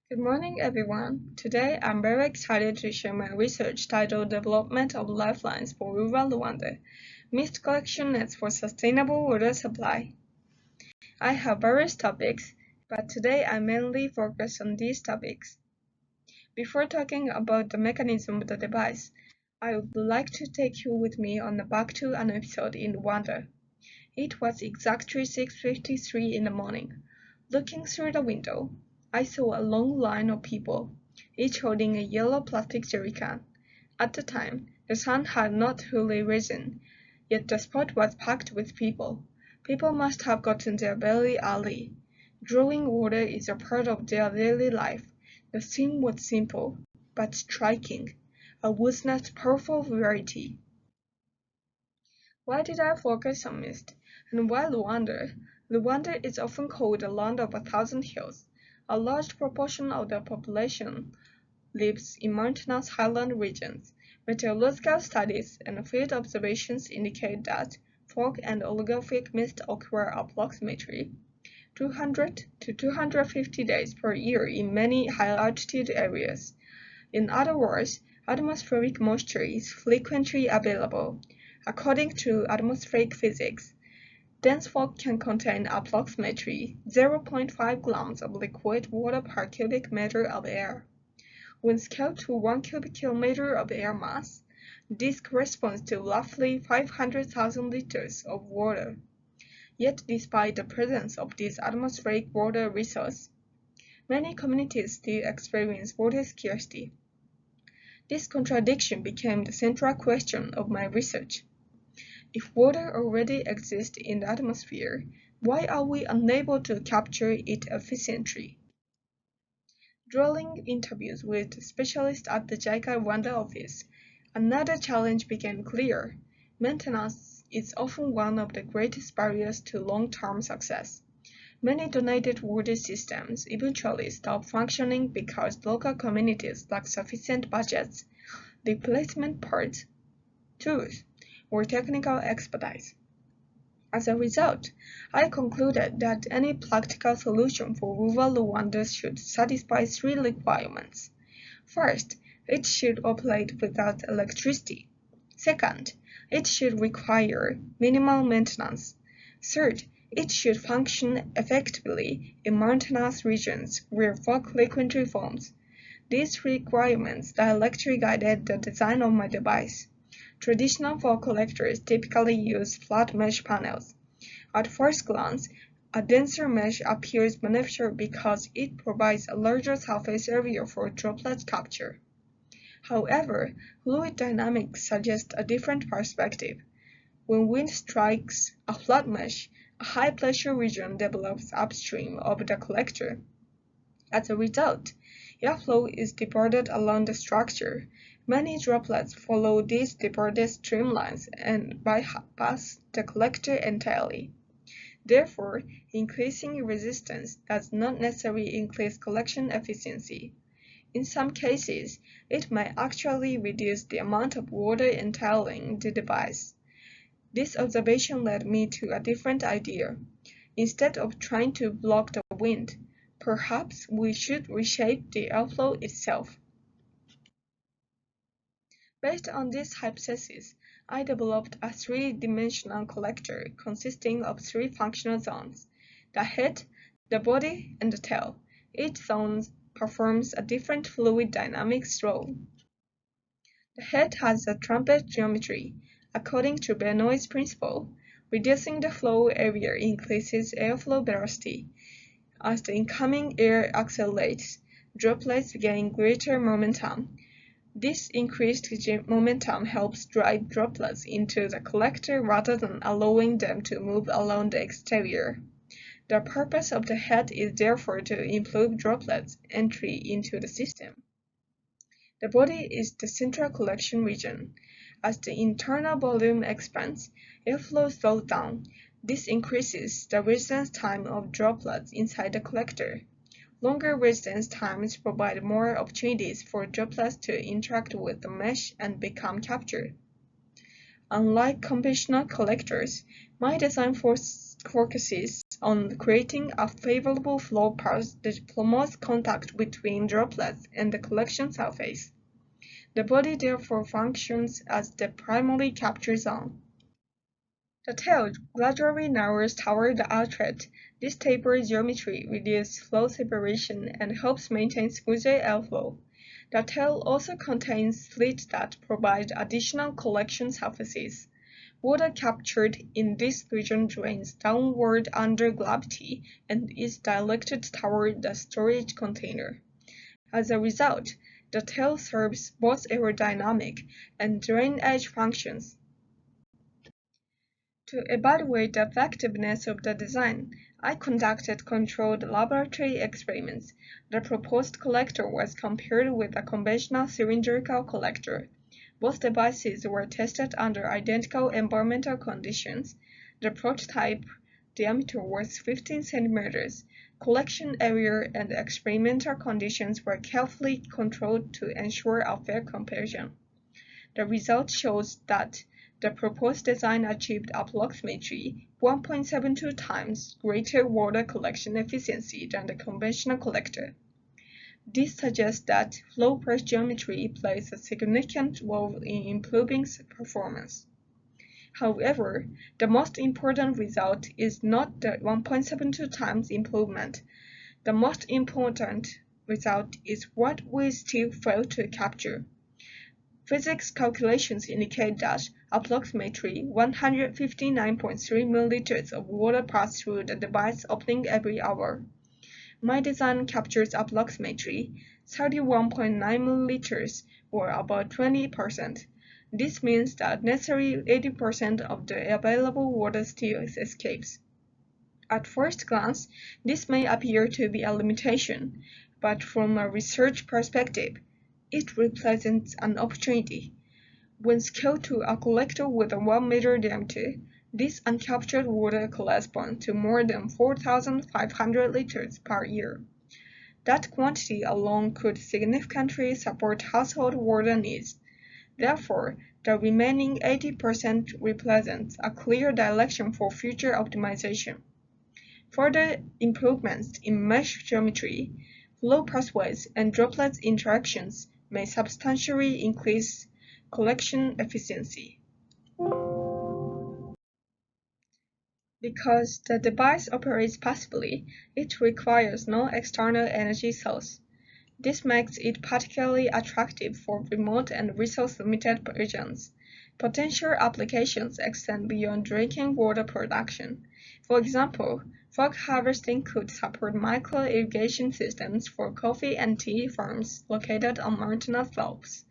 Good morning, everyone. Today, I'm very excited to share my research titled Development of Lifelines for Rural Rwanda, Mist Collection Nets for Sustainable Water Supply. I have various topics, but today I mainly focus on these topics. Before talking about the mechanism of the device, I would like to take you with me on back to an episode in Rwanda. It was exactly 6:53 in the morning. Looking through the window, I saw a long line of people, each holding a yellow plastic jerrycan. At the time, the sun had not fully risen, yet the spot was packed with people. People must have gotten there very early. Drawing water is a part of their daily life. The scene was simple, but striking. A witnessed powerful variety. Why did I focus on mist? And why Rwanda? Rwanda is often called the land of 1,000 hills. A large proportion of the population lives in mountainous highland regions. Meteorological studies and field observations indicate that fog and oligophic mist occur approximately 200 to 250 days per year in many high-altitude areas. In other words, atmospheric moisture is frequently available. According to atmospheric physics, dense fog can contain approximately 0.5 grams of liquid water per cubic meter of air. When scaled to 1 cubic kilometer of air mass, this corresponds to roughly 500,000 liters of water. Yet despite the presence of this atmospheric water resource, many communities still experience water scarcity. This contradiction became the central question of my research. If water already exists in the atmosphere, why are we unable to capture it efficiently? During interviews with specialists at the JICA Rwanda office, another challenge became clear. Maintenance is often one of the greatest barriers to long-term success. Many donated water systems eventually stop functioning because local communities lack sufficient budgets, replacement parts, tools, or technical expertise. As a result, I concluded that any practical solution for rural Rwanda should satisfy three requirements. First, it should operate without electricity. Second, it should require minimal maintenance. Third, it should function effectively in mountainous regions where fog frequently forms. These requirements directly guided the design of my device. Traditional fog collectors typically use flat mesh panels. At first glance, a denser mesh appears beneficial because it provides a larger surface area for droplet capture. However, fluid dynamics suggest a different perspective. When wind strikes a flat mesh, a high-pressure region develops upstream of the collector. As a result, airflow is diverted along the structure. Many droplets follow these diverted streamlines and bypass the collector entirely. Therefore, increasing resistance does not necessarily increase collection efficiency. In some cases, it may actually reduce the amount of water entering the device. This observation led me to a different idea. Instead of trying to block the wind, perhaps we should reshape the airflow itself. Based on this hypothesis, I developed a three-dimensional collector consisting of three functional zones: the head, the body, and the tail. Each zone performs a different fluid dynamics role. The head has a trumpet geometry. According to Bernoulli's principle, reducing the flow area increases airflow velocity. As the incoming air accelerates, droplets gain greater momentum. This increased momentum helps drive droplets into the collector rather than allowing them to move along the exterior. The purpose of the head is therefore to improve droplets' entry into the system. The body is the central collection region. As the internal volume expands, airflow slows down. This increases the residence time of droplets inside the collector. Longer residence times provide more opportunities for droplets to interact with the mesh and become captured. Unlike conventional collectors, my design focuses on creating a favorable flow path that promotes contact between droplets and the collection surface. The body therefore functions as the primary capture zone. The tail gradually narrows toward the outlet. This tapered geometry reduces flow separation and helps maintain smoother airflow. The tail also contains slits that provide additional collection surfaces. Water captured in this region drains downward under gravity and is directed toward the storage container. As a result, the tail serves both aerodynamic and drainage functions. To evaluate the effectiveness of the design, I conducted controlled laboratory experiments. The proposed collector was compared with a conventional cylindrical collector. Both devices were tested under identical environmental conditions. The prototype diameter was 15 centimeters. Collection area and experimental conditions were carefully controlled to ensure a fair comparison. The result shows that the proposed design achieved approximately 1.72 times greater water collection efficiency than the conventional collector. This suggests that flow path geometry plays a significant role in improving performance. However, the most important result is not the 1.72 times improvement. The most important result is what we still fail to capture. Physics calculations indicate that approximately 159.3 milliliters of water pass through the device opening every hour. My design captures approximately 31.9 milliliters, or about 20%. This means that necessary 80% of the available water still escapes. At first glance, this may appear to be a limitation, but from a research perspective, it represents an opportunity. When scaled to a collector with a 1 meter diameter, this uncaptured water corresponds to more than 4,500 liters per year. That quantity alone could significantly support household water needs. Therefore, the remaining 80% represents a clear direction for future optimization. Further improvements in mesh geometry, flow pathways, and droplet interactions may substantially increase collection efficiency. Because the device operates passively, it requires no external energy source. This makes it particularly attractive for remote and resource-limited regions. Potential applications extend beyond drinking water production. For example, fog harvesting could support micro-irrigation systems for coffee and tea farms located on mountainous slopes.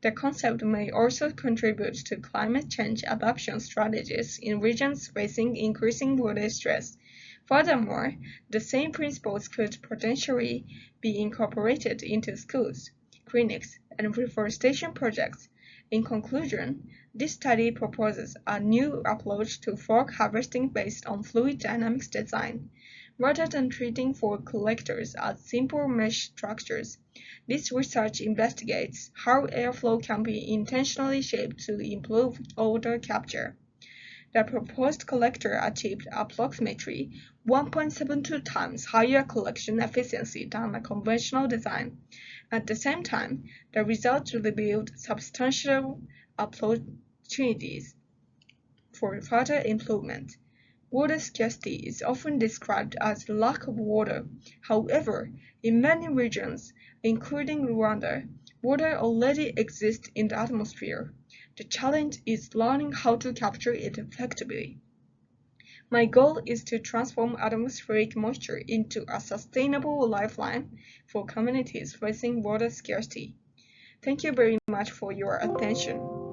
The concept may also contribute to climate change adaptation strategies in regions facing increasing water stress. Furthermore, the same principles could potentially be incorporated into schools, clinics, and reforestation projects. In conclusion, this study proposes a new approach to fog harvesting based on fluid dynamics design. Rather than treating fog collectors as simple mesh structures, this research investigates how airflow can be intentionally shaped to improve odor capture. The proposed collector achieved approximately 1.72 times higher collection efficiency than a conventional design. At the same time, the results revealed substantial opportunities for further improvement. Water scarcity is often described as lack of water. However, in many regions, including Rwanda, water already exists in the atmosphere. The challenge is learning how to capture it effectively. My goal is to transform atmospheric moisture into a sustainable lifeline for communities facing water scarcity. Thank you very much for your attention.